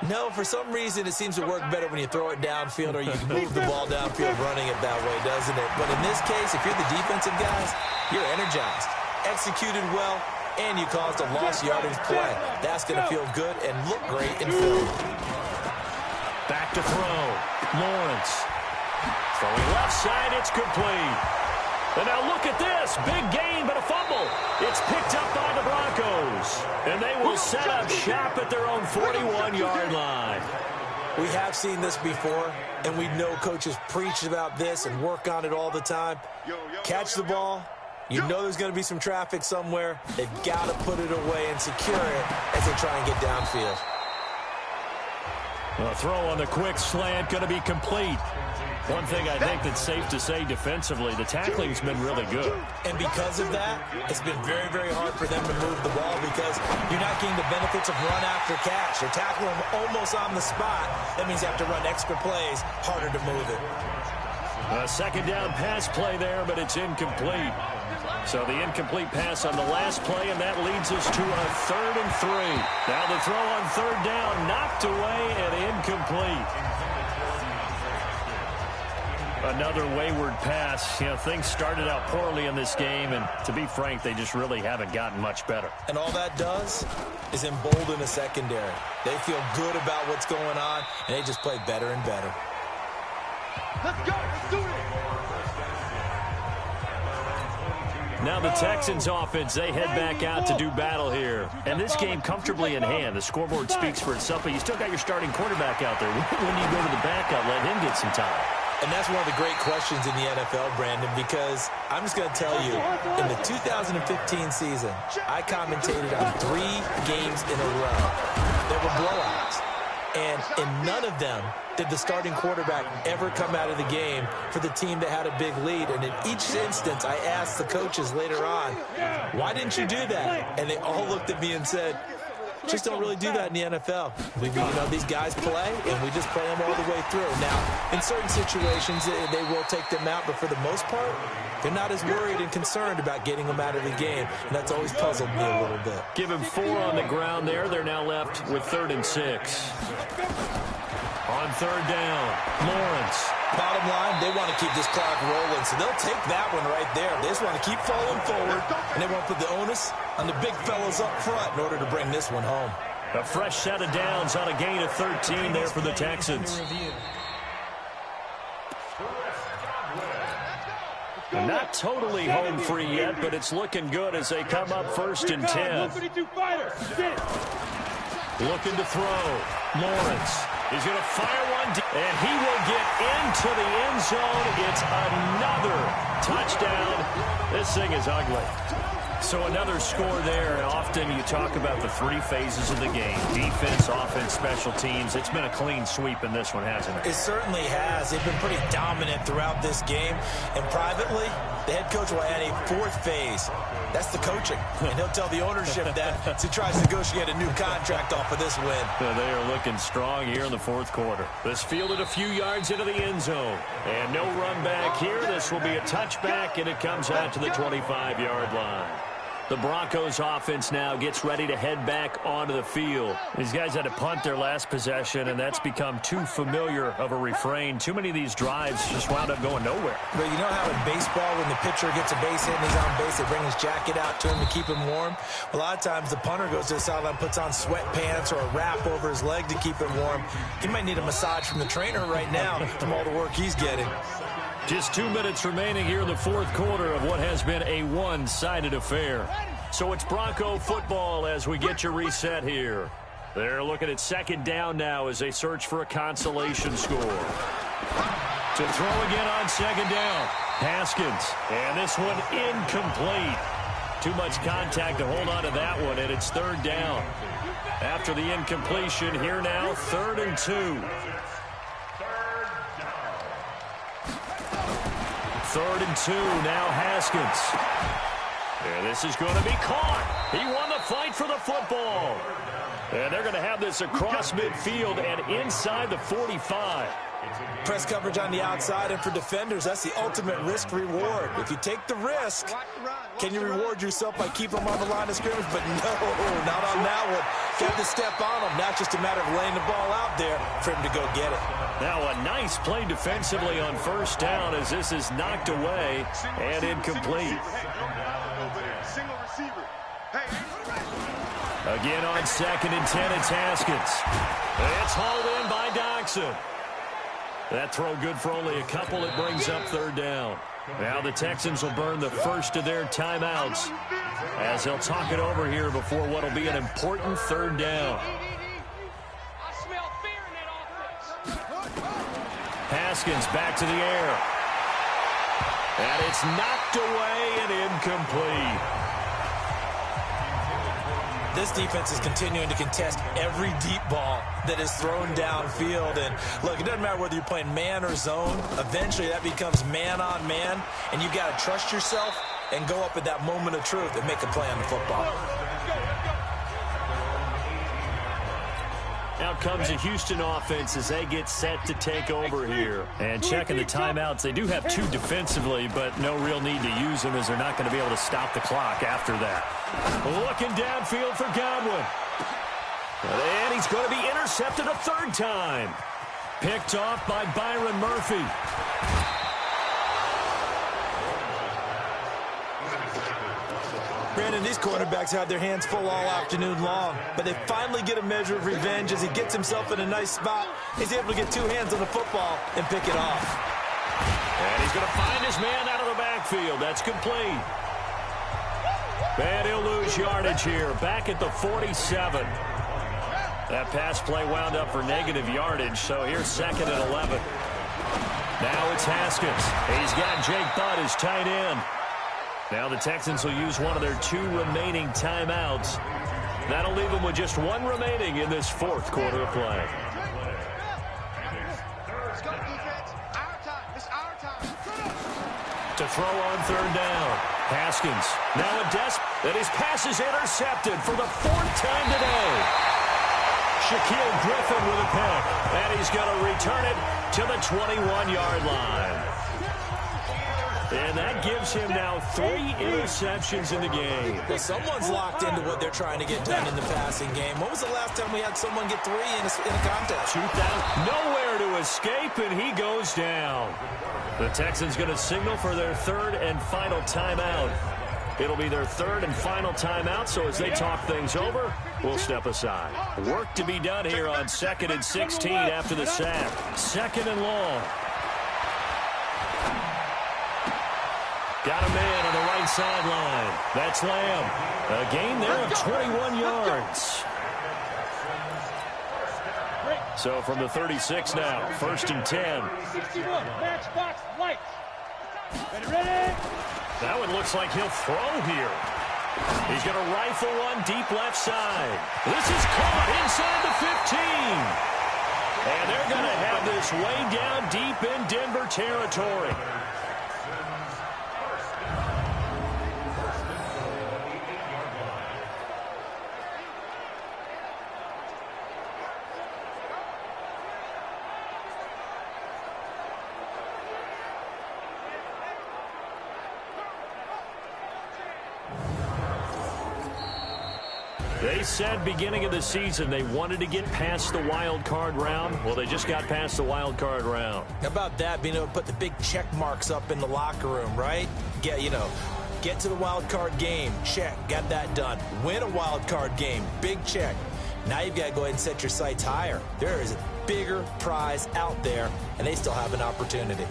No, for some reason it seems to work better when you throw it downfield or you can move the ball downfield running it that way, doesn't it? But in this case, if you're the defensive guys, you're energized, executed well, and you caused a lost yardage play. That's going to feel good and look great in film. Back to throw. Lawrence. Throwing left side, it's complete. And now look at this. Big gain, but a fumble. It's picked up by the Broncos. And they will set up shop at their own 41-yard line. We have seen this before, and we know coaches preach about this and work on it all the time. Catch the ball. You know there's going to be some traffic somewhere. They've got to put it away and secure it as they try and get downfield. A throw on the quick slant going to be complete. One thing I think that's safe to say defensively, the tackling's been really good. And because of that, it's been very, very hard for them to move the ball because you're not getting the benefits of run after catch. You're tackling them almost on the spot. That means you have to run extra plays, harder to move it. A second down pass play there, but it's incomplete. So the incomplete pass on the last play, and that leads us to a 3rd and 3. Now the throw on 3rd down, knocked away and incomplete. Another wayward pass. You know, things started out poorly in this game, and to be frank, they just really haven't gotten much better. And all that does is embolden a secondary. They feel good about what's going on, and they just play better and better. Let's go. Let's do it. Now the Texans offense, they head back out to do battle here. And this game comfortably in hand. The scoreboard speaks for itself, but you still got your starting quarterback out there. When you go to the backup, let him get some time. And that's one of the great questions in the NFL, Brandon, because I'm just going to tell you, in the 2015 season, I commentated on 3 games in a row. There were blowouts. And in none of them did the starting quarterback ever come out of the game for the team that had a big lead. And in each instance, I asked the coaches later on, why didn't you do that? And they all looked at me and said, just don't really do that in the NFL. You know, these guys play, and we just play them all the way through. Now, in certain situations, they will take them out, but for the most part, they're not as worried and concerned about getting them out of the game, and that's always puzzled me a little bit. Give him 4 on the ground there. They're now left with 3rd and 6. On 3rd down, Lawrence. Bottom line, they want to keep this clock rolling, so they'll take that one right there. They just want to keep falling forward, and they want to put the onus on the big fellas up front in order to bring this one home. A fresh set of downs on a gain of 13 there for the Texans. Not totally home free yet, but it's looking good as they come up 1st and 10. Looking to throw. Lawrence is going to fire one, and he will get into the end zone. It's another touchdown. This thing is ugly. So another score there, and often you talk about the 3 phases of the game. Defense, offense, special teams. It's been a clean sweep in this one, hasn't it? It certainly has. They've been pretty dominant throughout this game. And privately, the head coach will add a 4th phase. That's the coaching. And he'll tell the ownership that as he tries to negotiate a new contract off of this win. Yeah, they are looking strong here in the 4th quarter. This fielded a few yards into the end zone. And no run back here. This will be a touchback, and it comes out to the 25-yard line. The Broncos offense now gets ready to head back onto the field. These guys had to punt their last possession, and that's become too familiar of a refrain. Too many of these drives just wound up going nowhere. But you know how in baseball, when the pitcher gets a base hit and he's on base, they bring his jacket out to him to keep him warm? A lot of times the punter goes to the sideline, puts on sweatpants or a wrap over his leg to keep him warm. He might need a massage from the trainer right now from all the work he's getting. Just 2 minutes remaining here in the 4th quarter of what has been a one-sided affair. So it's Bronco football as we get you reset here. They're looking at second down now as they search for a consolation score. To throw again on second down. Haskins. And this one incomplete. Too much contact to hold on to that one, and it's third down. After the incompletion, here now, 3rd and 2. 3rd and 2, now Haskins. And this is going to be caught. He won the fight for the football. And they're going to have this across midfield and inside the 45. Press coverage on the outside, and for defenders, that's the ultimate risk-reward. If you take the risk, can you reward yourself by keeping them on the line of scrimmage? But no, not on that one. Got to step on them. Now it's just a matter of laying the ball out there for him to go get it. Now a nice play defensively on first down as this is knocked away and incomplete. Again on 2nd and 10, it's Haskins. It's hauled in by Doxson. That throw good for only a couple. It brings up 3rd down. Now the Texans will burn the first of their timeouts as they'll talk it over here before what will be an important 3rd down. Haskins back to the air. And it's knocked away and incomplete. This defense is continuing to contest every deep ball that is thrown downfield. And look, it doesn't matter whether you're playing man or zone. Eventually that becomes man on man, and you've got to trust yourself and go up at that moment of truth and make a play on the football. Out comes the Houston offense as they get set to take over here. And checking the timeouts, they do have 2 defensively, but no real need to use them as they're not going to be able to stop the clock after that. Looking downfield for Godwin. And he's going to be intercepted a 3rd time. Picked off by Byron Murphy. Brandon, these quarterbacks had their hands full all afternoon long, but they finally get a measure of revenge as he gets himself in a nice spot. He's able to get 2 hands on the football and pick it off. And he's going to find his man out of the backfield. That's complete. And he'll lose yardage here, back at the 47. That pass play wound up for negative yardage, so here's 2nd and 11. Now it's Haskins. He's got Jake Butt as tight end. Now the Texans will use one of their 2 remaining timeouts. That'll leave them with just 1 remaining in this 4th quarter of play. Let's go, defense. Our time. It's our time. To throw on 3rd down. Haskins now a and his pass is intercepted for the 4th time today. Shaquille Griffin with a pick, and he's going to return it to the 21-yard line. And that gives him now 3 interceptions in the game. Well, someone's locked into what they're trying to get done in the passing game. When was the last time we had someone get 3 in a contest? Nowhere to escape, and he goes down. The Texans going to signal for their 3rd and final timeout. It'll be their 3rd and final timeout, so as they talk things over, we'll step aside. Work to be done here on 2nd and 16 after the sack. 2nd and long. Got a man on the right sideline. That's Lamb. A gain there of 21 yards. So from the 36 now, 1st and 10. 61, match box, lights. Ready? That one looks like he'll throw here. He's going to rifle one deep left side. This is caught inside the 15. And they're going to have this way down deep in Denver territory. They said beginning of the season they wanted to get past the wild card round. Well, they just got past the wild card round. How about that, being able to put the big check marks up in the locker room, right? Get to the wild card game, check, got that done. Win a wild card game, big check. Now you've got to go ahead and set your sights higher. There is a bigger prize out there, and they still have an opportunity.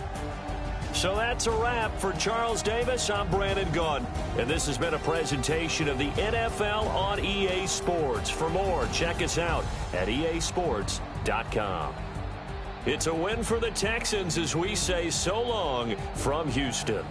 So that's a wrap. For Charles Davis, I'm Brandon Gaudin, and this has been a presentation of the NFL on EA Sports. For more, check us out at easports.com. It's a win for the Texans as we say so long from Houston.